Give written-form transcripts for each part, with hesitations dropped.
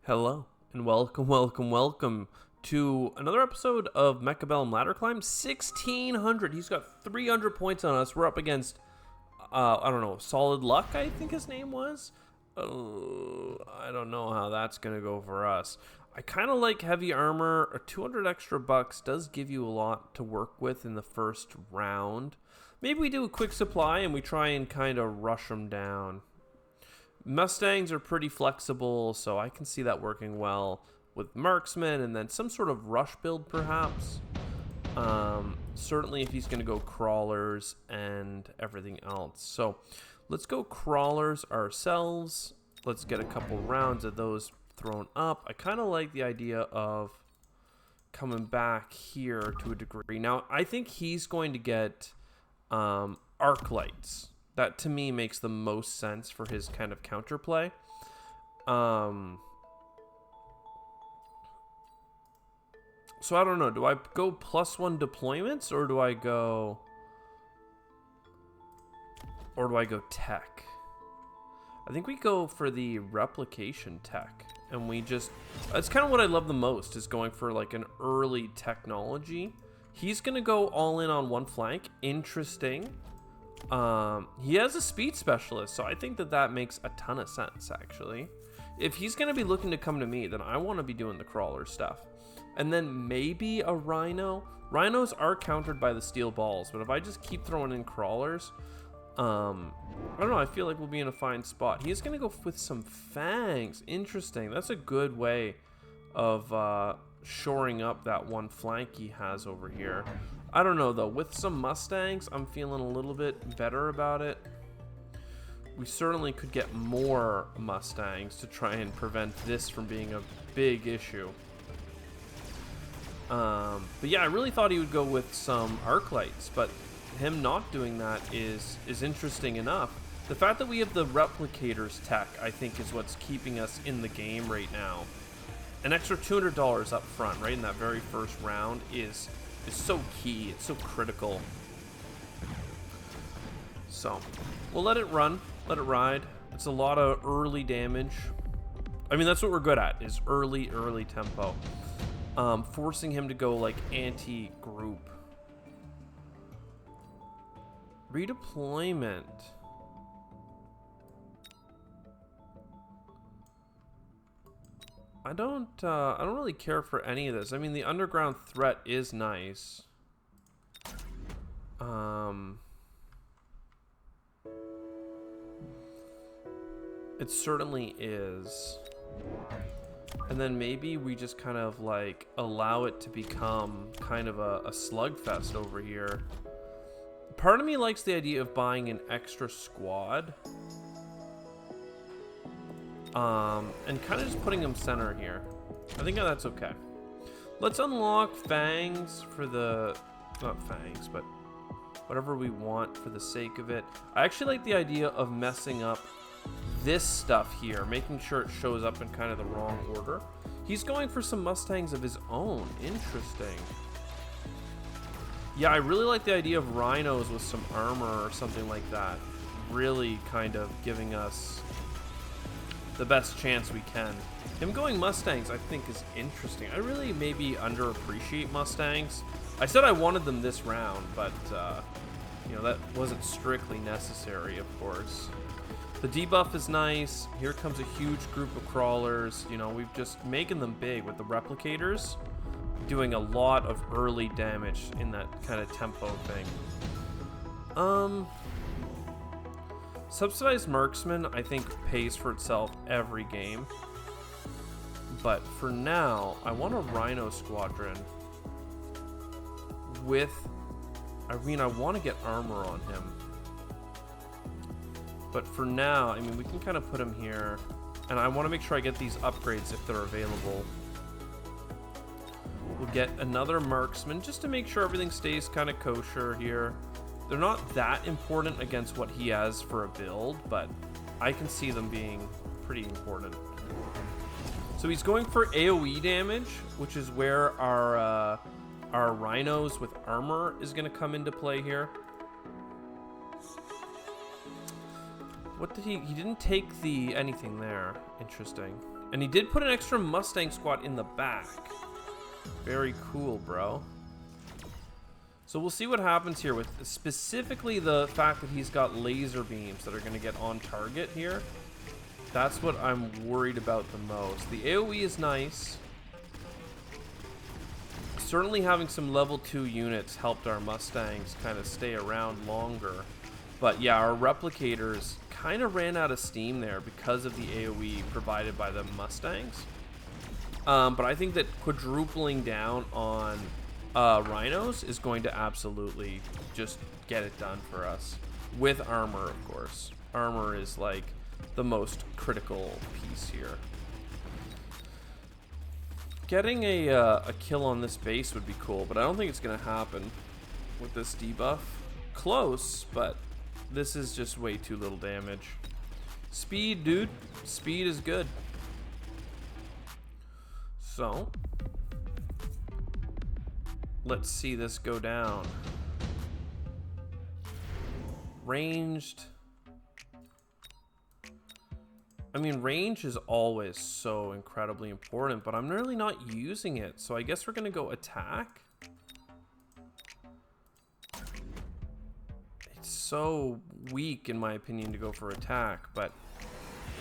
Hello, and welcome to another episode of Mechabellum Ladder Climb. 1600. He's got 300 points on us. We're up against, I don't know, Solid Luck, I think his name was. Oh, I don't know how that's going to go for us. I kind of like heavy armor. 200 extra bucks does give you a lot to work with in the first round. Maybe we do a quick supply and we try and kind of rush them down. Mustangs are pretty flexible, so I can see that working well with marksmen and then some sort of rush build perhaps. Certainly if he's going to go crawlers and everything else. So let's go crawlers ourselves. Let's get a couple rounds of those thrown up. I kind of like the idea of coming back here to a degree. Now, I think he's going to get arc lights. That, to me, makes the most sense for his kind of counterplay. So I don't know. Do I go +1 deployments or do I go... tech? I think we go for the replication tech. And we just... That's kind of what I love the most, is going for like an early technology. He's going to go all in on one flank. Interesting. He has a speed specialist, so I think that makes a ton of sense, actually. If he's going to be looking to come to me, then I want to be doing the crawler stuff. And then maybe a rhino. Rhinos are countered by the steel balls, but if I just keep throwing in crawlers, I don't know, I feel like we'll be in a fine spot. He's going to go with some fangs. Interesting. That's a good way of shoring up that one flank he has over here. I don't know, though. With some Mustangs, I'm feeling a little bit better about it. We certainly could get more Mustangs to try and prevent this from being a big issue. But yeah, I really thought he would go with some arc lights, but him not doing that is interesting enough. The fact that we have the replicators tech, I think, is what's keeping us in the game right now. An extra $200 up front, right, in that very first round is so key. It's so critical. So we'll let it run, let it ride. It's a lot of early damage. I mean, that's what we're good at, is early tempo. Forcing him to go like anti-group. Redeployment. I don't really care for any of this. I mean, the underground threat is nice. It certainly is. And then maybe we just kind of like allow it to become kind of a slugfest over here. Part of me likes the idea of buying an extra squad. And kind of just putting them center here. I think that's okay. Let's unlock fangs for the... Not fangs, but whatever we want for the sake of it. I actually like the idea of messing up this stuff here, making sure it shows up in kind of the wrong order. He's going for some Mustangs of his own. Interesting. Yeah, I really like the idea of rhinos with some armor or something like that. Really kind of giving us the best chance we can. Him going Mustangs, I think, is interesting. I really maybe underappreciate Mustangs. I said I wanted them this round, but, you know, that wasn't strictly necessary, of course. The debuff is nice. Here comes a huge group of crawlers. You know, we've just making them big with the replicators, doing a lot of early damage in that kind of tempo thing. Subsidized marksman, I think, pays for itself every game. But for now, I want a rhino squadron with... I mean, I want to get armor on him. But for now, I mean, we can kind of put him here. And I want to make sure I get these upgrades if they're available. We'll get another marksman just to make sure everything stays kind of kosher here. They're not that important against what he has for a build, but I can see them being pretty important. So he's going for AoE damage, which is where our rhinos with armor is going to come into play here. What did he didn't take the anything there. Interesting. And he did put an extra Mustang squad in the back. Very cool, bro. So we'll see what happens here with specifically the fact that he's got laser beams that are going to get on target here. That's what I'm worried about the most. The AoE is nice. Certainly having some level 2 units helped our Mustangs kind of stay around longer. But yeah, our replicators kind of ran out of steam there because of the AoE provided by the Mustangs. But I think that quadrupling down on rhinos is going to absolutely just get it done for us. With armor, of course. Armor is like the most critical piece here. Getting a kill on this base would be cool, but I don't think it's going to happen with this debuff. Close, but this is just way too little damage. Speed, dude. Speed is good. So, let's see this go down. Ranged. I mean, range is always so incredibly important, but I'm really not using it. So I guess we're going to go attack. It's so weak, in my opinion, to go for attack, but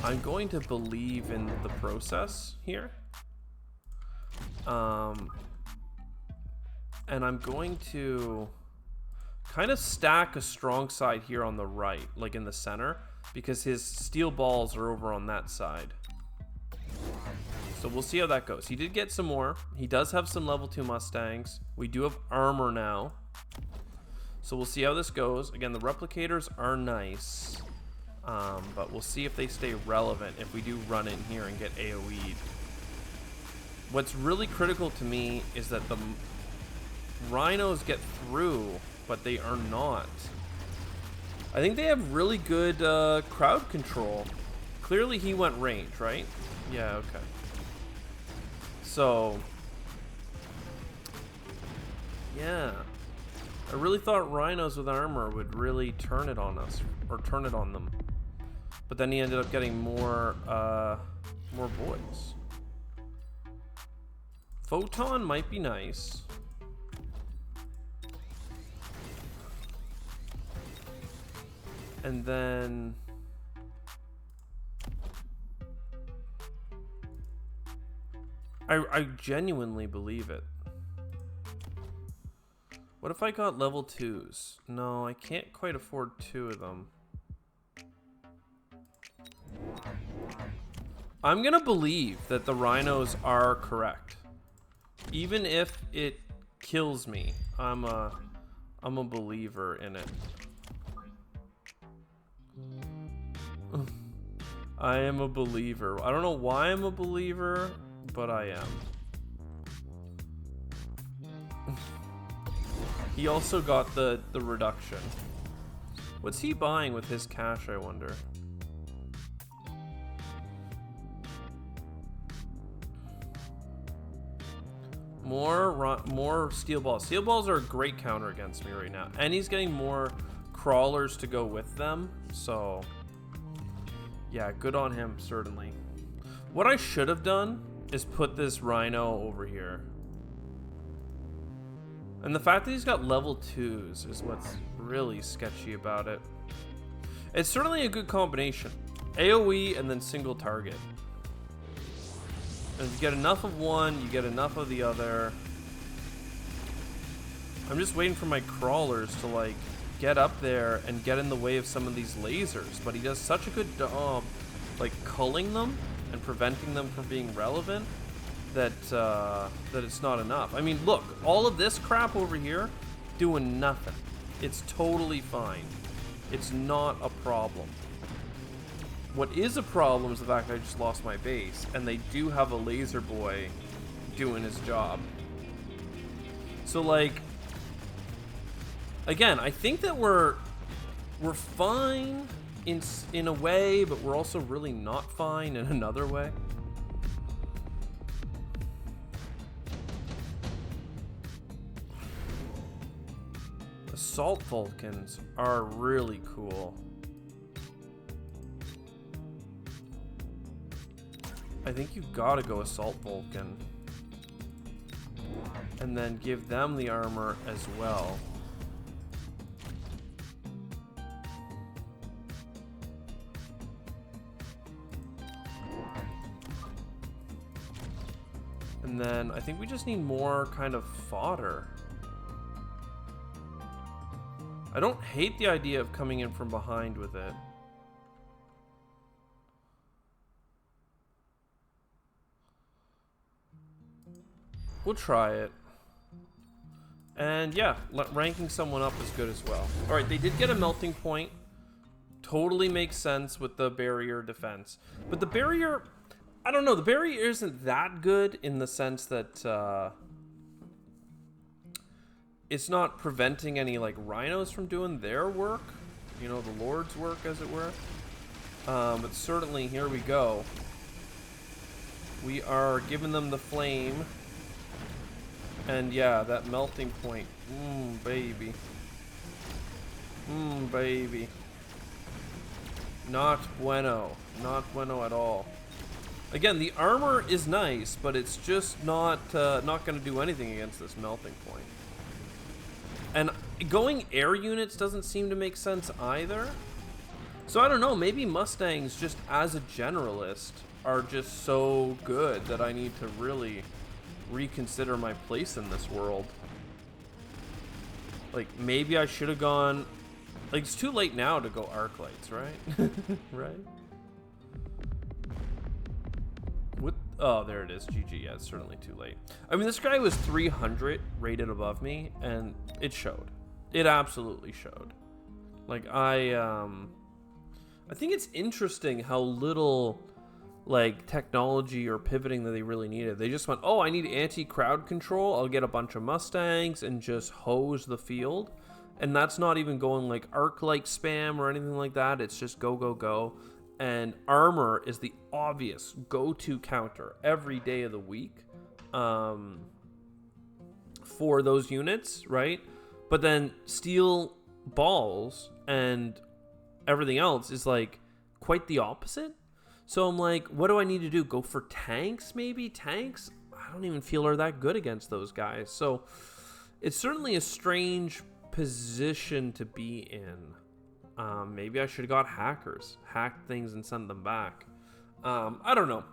I'm going to believe in the process here. And I'm going to kind of stack a strong side here on the right, like in the center, because his steel balls are over on that side. So we'll see how that goes. He did get some more. He does have some level 2 Mustangs. We do have armor now. So we'll see how this goes. Again, the replicators are nice. But we'll see if they stay relevant if we do run in here and get AoE'd. What's really critical to me is that the rhinos get through, but they are not. I think they have really good crowd control. Clearly he went range, right? Yeah, okay. So, yeah. I really thought rhinos with armor would really turn it on us, or turn it on them. But then he ended up getting more boys. Photon might be nice. And then I genuinely believe it. What if I got level 2s? No, I can't quite afford 2 of them. I'm gonna believe that the rhinos are correct. Even if it kills me, I'm a believer in it. I am a believer. I don't know why I'm a believer, but I am. He also got the reduction. What's he buying with his cash, I wonder? More steel balls. Steel balls are a great counter against me right now. And he's getting more crawlers to go with them. So, yeah, good on him, certainly. What I should have done is put this rhino over here. And the fact that he's got level 2s is what's really sketchy about it. It's certainly a good combination. AoE and then single target. And if you get enough of one, you get enough of the other. I'm just waiting for my crawlers to like get up there and get in the way of some of these lasers. But he does such a good job like culling them and preventing them from being relevant that that it's not enough. I mean, look, all of this crap over here doing nothing. It's totally fine. It's not a problem. What is a problem is the fact that I just lost my base, and they do have a laser boy doing his job. So like, again, I think that we're fine in a way, but we're also really not fine in another way. Assault Vulcans are really cool. I think you've got to go Assault Vulcan. And then give them the armor as well. And then I think we just need more kind of fodder. I don't hate the idea of coming in from behind with it. We'll try it. And yeah, ranking someone up is good as well. All right, they did get a melting point. Totally makes sense with the barrier defense. But the barrier, I don't know, the barrier isn't that good in the sense that it's not preventing any like rhinos from doing their work. You know, the Lord's work, as it were. But certainly, here we go. We are giving them the flame. And yeah, that melting point. Baby. Baby. Not bueno. Not bueno at all. Again, the armor is nice, but it's just not going to do anything against this melting point. And going air units doesn't seem to make sense either. So I don't know, maybe Mustangs just as a generalist are just so good that I need to really reconsider my place in this world. Like, maybe I should have gone... Like, it's too late now to go arc lights, right? Right? What? Oh, there it is. GG. Yeah, it's certainly too late. I mean, this guy was 300 rated above me, and it showed. It absolutely showed. Like, I think it's interesting how little... like technology or pivoting that they really needed. They just went, oh, I need anti-crowd control. I'll get a bunch of Mustangs and just hose the field. And that's not even going like arc-like spam or anything like that. It's just go, go, go. And armor is the obvious go-to counter every day of the week for those units, right? But then steel balls and everything else is like quite the opposite. So I'm like, what do I need to do? Go for tanks, maybe? Tanks? I don't even feel are that good against those guys. So it's certainly a strange position to be in. Maybe I should have got hackers. Hacked things and sent them back. I don't know.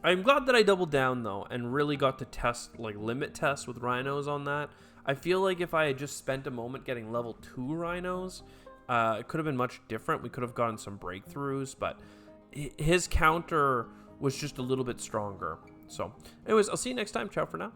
I'm glad that I doubled down, though, and really got to test, like, limit test with rhinos on that. I feel like if I had just spent a moment getting level 2 rhinos, it could have been much different. We could have gotten some breakthroughs, but... his counter was just a little bit stronger. So, anyways, I'll see you next time. Ciao for now.